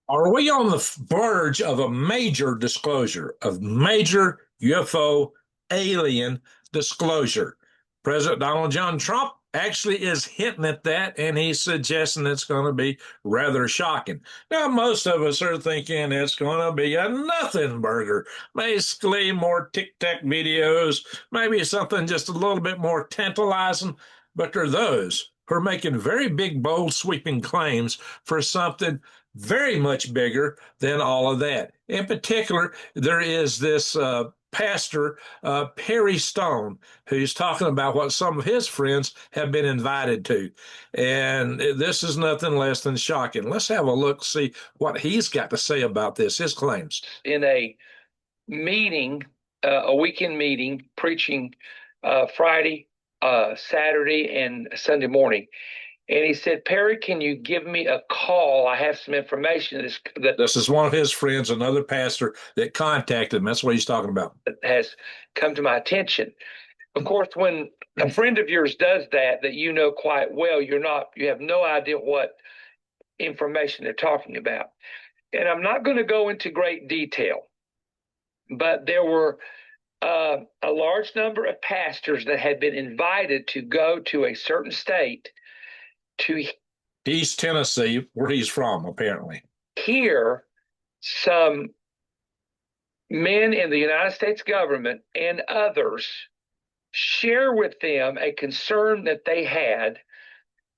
Are we on the verge of a major disclosure, of major UFO alien disclosure? President Donald John Trump actually is hinting at that, and he's suggesting it's going to be rather shocking. Now, most of us are thinking it's going to be a nothing burger, basically more tic-tac videos, maybe something just a little bit more tantalizing, but there are those who are making very big, bold, sweeping claims for something very much bigger than all of that. In particular, there is this pastor, Perry Stone, who's talking about what some of his friends have been invited to. And this is nothing less than shocking. Let's have a look, see what he's got to say about this, his claims. In a meeting, a weekend meeting, preaching Friday, Saturday, and Sunday morning. And he said, Perry, can you give me a call? I have some information This is one of his friends, another pastor that contacted him. That's what he's talking about. that has come to my attention. Of course, when a friend of yours does that you know quite well, you have no idea what information they're talking about. And I'm not going to go into great detail, but there were a large number of pastors that had been invited to go to a certain state to East Tennessee, where he's from, apparently. hear some men in the United States government and others share with them a concern that they had.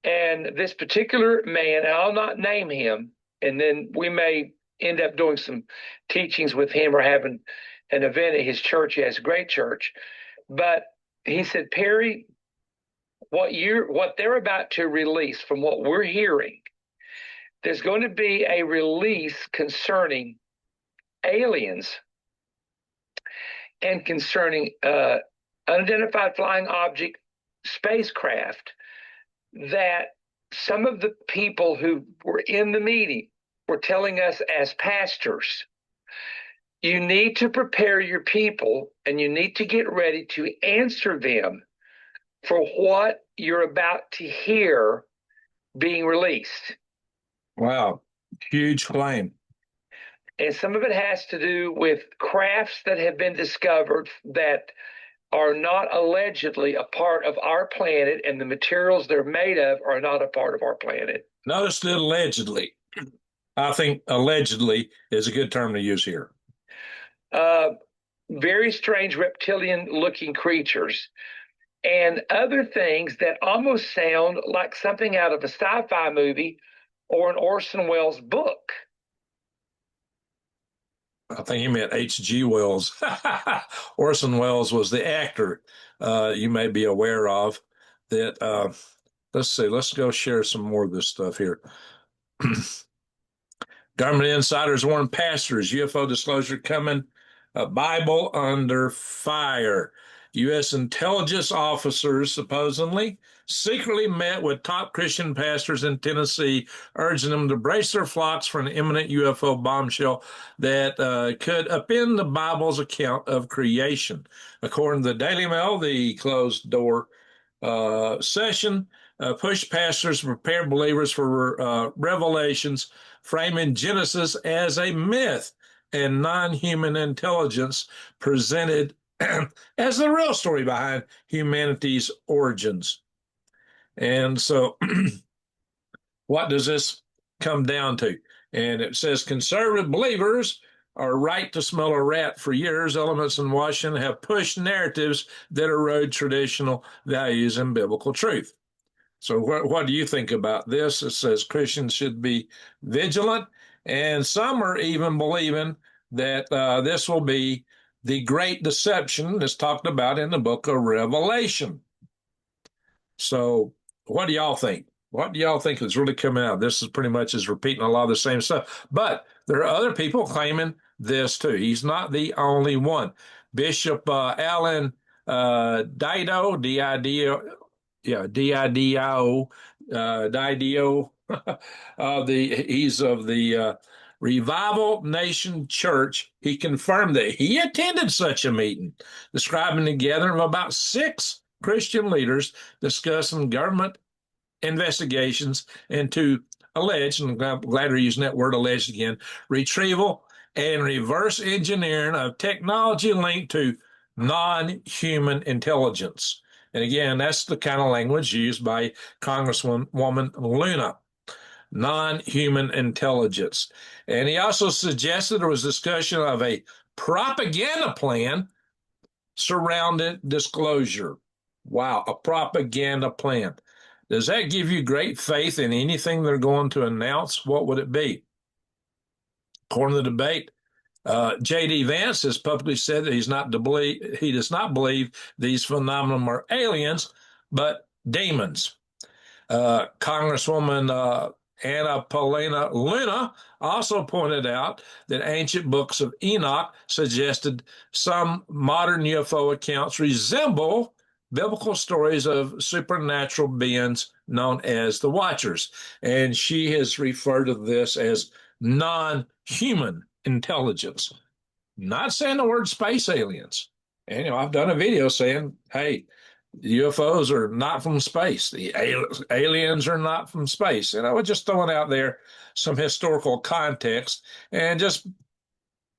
And this particular man, and I'll not name him, and then we may end up doing some teachings with him or having an event at his church. He has a great church. But he said, Perry, what they're about to release, from what we're hearing, there's going to be a release concerning aliens and concerning unidentified flying object spacecraft, that some of the people who were in the meeting were telling us as pastors, you need to prepare your people and you need to get ready to answer them for what you're about to hear being released. Wow, huge claim. And some of it has to do with crafts that have been discovered that are not allegedly a part of our planet, and the materials they're made of are not a part of our planet. Notice that allegedly. I think allegedly is a good term to use here. Very strange reptilian looking creatures and other things that almost sound like something out of a sci-fi movie or an Orson Welles book. I think he meant H.G. Wells. Orson Welles was the actor you may be aware of. That let's see, let's go share some more of this stuff here. Government insiders warn pastors UFO disclosure coming. Bible under fire. U.S. intelligence officers supposedly secretly met with top Christian pastors in Tennessee, urging them to brace their flocks for an imminent UFO bombshell that could upend the Bible's account of creation. According to the Daily Mail, the closed door session pushed pastors to prepare believers for revelations, framing Genesis as a myth and non-human intelligence presented as the real story behind humanity's origins. And so what does this come down to? And it says conservative believers are right to smell a rat for years. Elements in Washington have pushed narratives that erode traditional values and biblical truth. So what do you think about this? It says Christians should be vigilant, and some are even believing that this will be the great deception that's talked about in the book of Revelation. So what do y'all think? What do y'all think is really coming out? This is pretty much is repeating a lot of the same stuff. But there are other people claiming this too. He's not the only one. Bishop Alan Dido, D-I-D-O, yeah, D-I-D-I-O, Didio, he's of the Revival Nation Church. He confirmed that he attended such a meeting, describing the gathering of about 6 Christian leaders discussing government investigations into alleged, and I'm glad we're using that word alleged again, retrieval and reverse engineering of technology linked to non-human intelligence. And again, that's the kind of language used by Congresswoman Luna, non-human intelligence. And he also suggested there was discussion of a propaganda plan surrounding disclosure. Wow, a propaganda plan. Does that give you great faith in anything they're going to announce? What would it be? According to the debate, J.D. Vance has publicly said that he does not believe these phenomena are aliens, but demons. Congresswoman Anna Paulina Luna also pointed out that ancient books of Enoch suggested some modern UFO accounts resemble biblical stories of supernatural beings known as the Watchers. And she has referred to this as non-human intelligence. Not saying the word space aliens. And, I've done a video saying, hey, UFOs are not from space. The aliens are not from space. And I was just throwing out there some historical context and just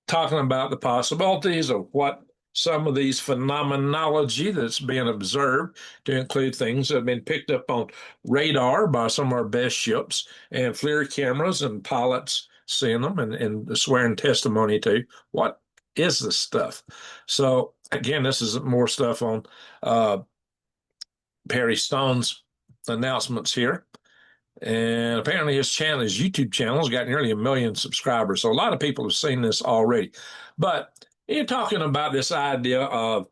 talking about the possibilities of what some of these phenomenology that's being observed, to include things that have been picked up on radar by some of our best ships and FLIR cameras and pilots seeing them and swearing testimony to. What is this stuff? So again, this is more stuff on Perry Stone's announcements here. And apparently his YouTube channel, has got nearly 1 million subscribers. So a lot of people have seen this already. But you're talking about this idea of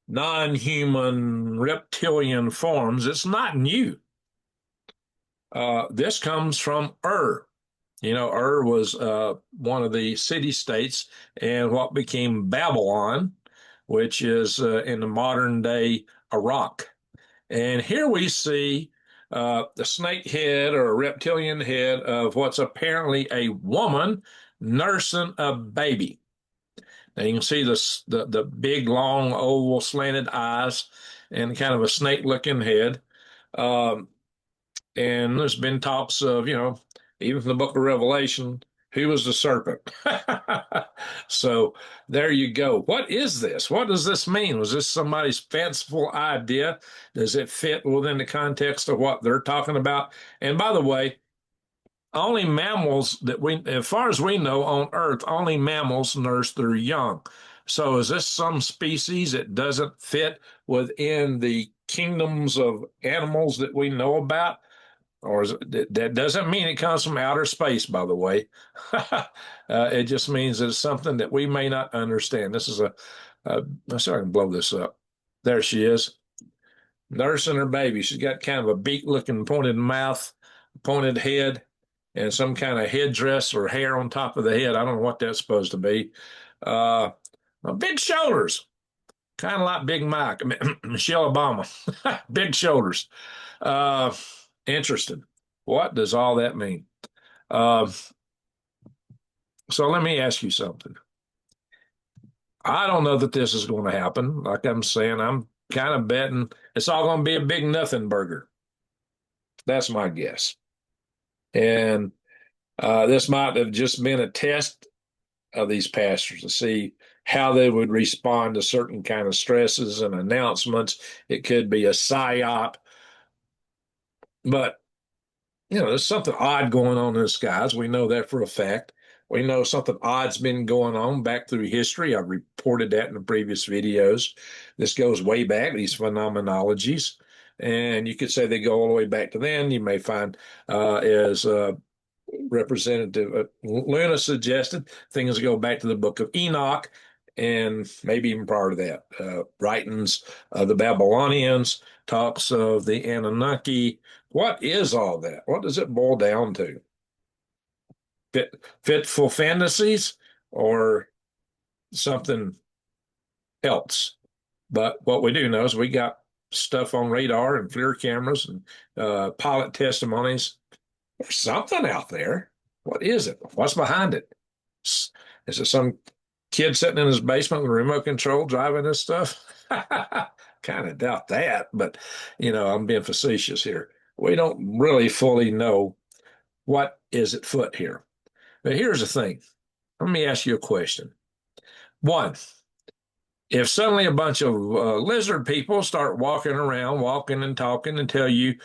non-human reptilian forms. It's not new. This comes from Ur. Ur was one of the city-states in what became Babylon, which is in the modern day Iraq. And here we see the snake head or a reptilian head of what's apparently a woman nursing a baby. Now you can see the big, long, oval, slanted eyes and kind of a snake-looking head. And there's been talks of, even from the book of Revelation, who was the serpent? So there you go. What is this? What does this mean? Was this somebody's fanciful idea? Does it fit within the context of what they're talking about? And by the way, only mammals as far as we know on Earth, only mammals nurse their young. So is this some species that doesn't fit within the kingdoms of animals that we know about? Or that doesn't mean it comes from outer space, by the way. It just means that it's something that we may not understand. This is I'm sorry, I can blow this up. There she is, nursing her baby. She's got kind of a beak-looking pointed mouth, pointed head, and some kind of headdress or hair on top of the head. I don't know what that's supposed to be. Big shoulders, kind of like Big Mike, Michelle Obama. Big shoulders. Interesting. What does all that mean? So let me ask you something. I don't know that this is going to happen. Like I'm saying, I'm kind of betting it's all going to be a big nothing burger. That's my guess. And this might have just been a test of these pastors to see how they would respond to certain kind of stresses and announcements. It could be a psyop. But, there's something odd going on in the skies. We know that for a fact. We know something odd's been going on back through history. I've reported that in the previous videos. This goes way back, these phenomenologies. And you could say they go all the way back to then. You may find, as Representative Luna suggested, things go back to the book of Enoch and maybe even prior to that. Writings of the Babylonians, talks of the Anunnaki. What is all that? What does it boil down to? Fitful fantasies or something else? But what we do know is we got stuff on radar and FLIR cameras and pilot testimonies. There's something out there. What is it? What's behind it? Is it some kid sitting in his basement with a remote control driving this stuff? Kind of doubt that, but I'm being facetious here. We don't really fully know what is at foot here. But here's the thing. Let me ask you a question. One, if suddenly a bunch of lizard people start walking around, walking and talking and tell you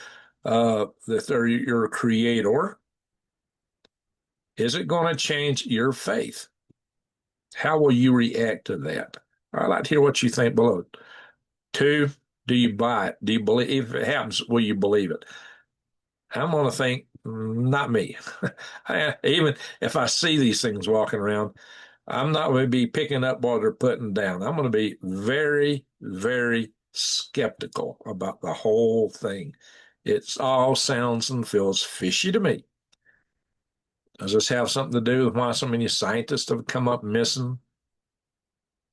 that they're your creator, is it going to change your faith? How will you react to that? I'd like to hear what you think below. Two, do you buy it? Do you believe, if it happens, will you believe it? I'm going to think, not me. Even if I see these things walking around, I'm not going to be picking up what they're putting down. I'm going to be very, very skeptical about the whole thing. It all sounds and feels fishy to me. Does this have something to do with why so many scientists have come up missing,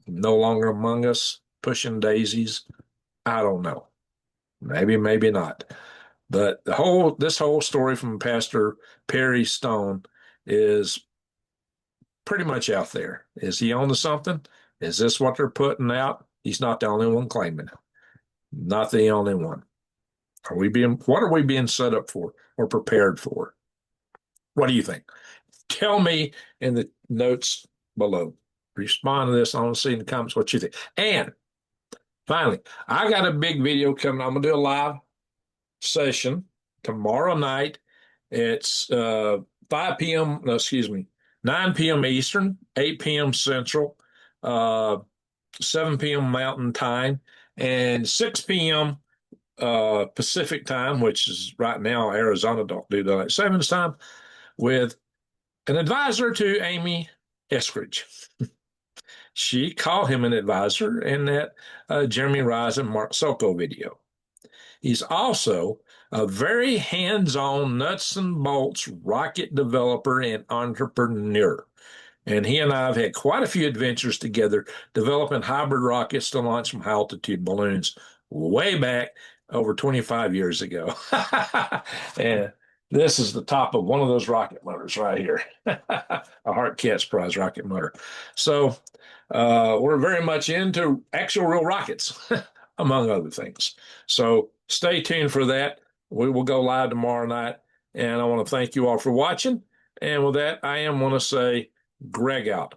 no longer among us, pushing daisies? I don't know. Maybe, maybe not. But this whole story from Pastor Perry Stone is pretty much out there. Is he on to something? Is this what they're putting out? He's not the only one claiming it. Not the only one. What are we being set up for or prepared for? What do you think? Tell me in the notes below. Respond to this. I want to see in the comments what you think. And finally, I got a big video coming. I'm going to do a live session tomorrow night. It's 5 p.m. No, excuse me, 9 p.m. Eastern, 8 p.m. Central, 7 p.m. Mountain Time, and 6 p.m. Pacific Time, which is right now Arizona don't do daylight savings time, with an advisor to Amy Eskridge. She called him an advisor in that Jeremy Rise and Mark Soko video. He's also a very hands-on, nuts and bolts rocket developer and entrepreneur. And he and I have had quite a few adventures together developing hybrid rockets to launch from high-altitude balloons way back over 25 years ago. And this is the top of one of those rocket motors right here, a Hart Katz Prize rocket motor. So we're very much into actual real rockets, among other things. So stay tuned for that. We will go live tomorrow night. And I want to thank you all for watching. And with that, I want to say Greg out.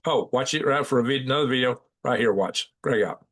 Oh, watch it right for another video right here. Watch. Greg out.